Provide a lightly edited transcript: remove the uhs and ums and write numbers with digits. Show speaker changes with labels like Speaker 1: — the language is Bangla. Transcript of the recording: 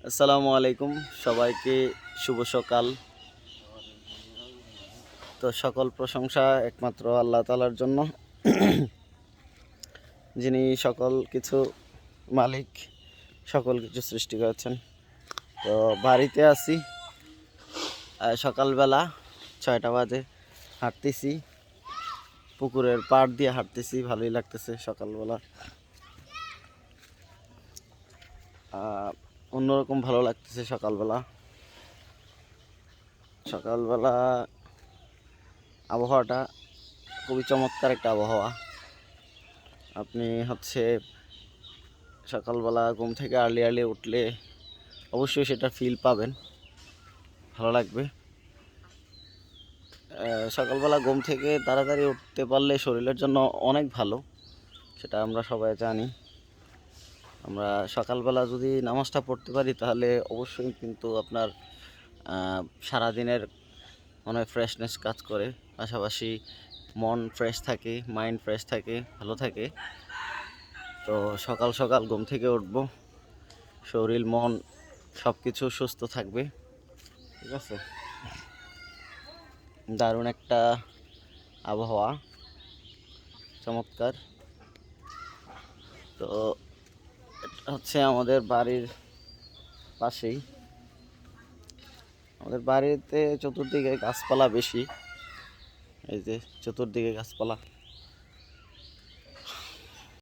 Speaker 1: আসসালামু আলাইকুম সবাইকে শুভ সকাল। তো সকল প্রশংসা একমাত্র আল্লাহ তাআলার জন্য, যিনি সকল কিছু মালিক, সকল কিছু সৃষ্টি করেছেন। তো বাড়িতে আছি, সকালবেলা 6টা বাজে, হাঁটতেছি, পুকুরের পাড় দিয়ে হাঁটতেছি, ভালোই লাগতেছে সকালবেলা। অন্যরকম ভালো লাগতেছে সকালবেলা। সকালবেলা আবহাওয়াটা খুবই চমৎকার একটা আবহাওয়া। আপনি সকালবেলা ঘুম থেকে আর্লি উঠলে অবশ্যই সেটা ফিল পাবেন, ভালো লাগবে। সকালবেলা ঘুম থেকে তাড়াতাড়ি উঠতে পারলে শরীরের জন্য অনেক ভালো, সেটা আমরা সবাই জানি। আমরা সকালবেলা যদি নামাজটা পড়তে পারি তাহলে অবশ্যই কিন্তু আপনার সারাদিনের মনে ফ্রেশনেস কাজ করে, পাশাপাশি মন ফ্রেশ থাকে, মাইন্ড ফ্রেশ থাকে, ভালো থাকে। তো সকাল সকাল ঘুম থেকে উঠবো, শরীর মন সব কিছু সুস্থ থাকবে, ঠিক আছে। দারুণ একটা আবহাওয়া, চমৎকার। তো এটা আমাদের বাড়ির পাশেই। আমাদের বাড়িতে চতুর্দিকে গাছপালা বেশি, এই যে চতুর্দিকে গাছপালা।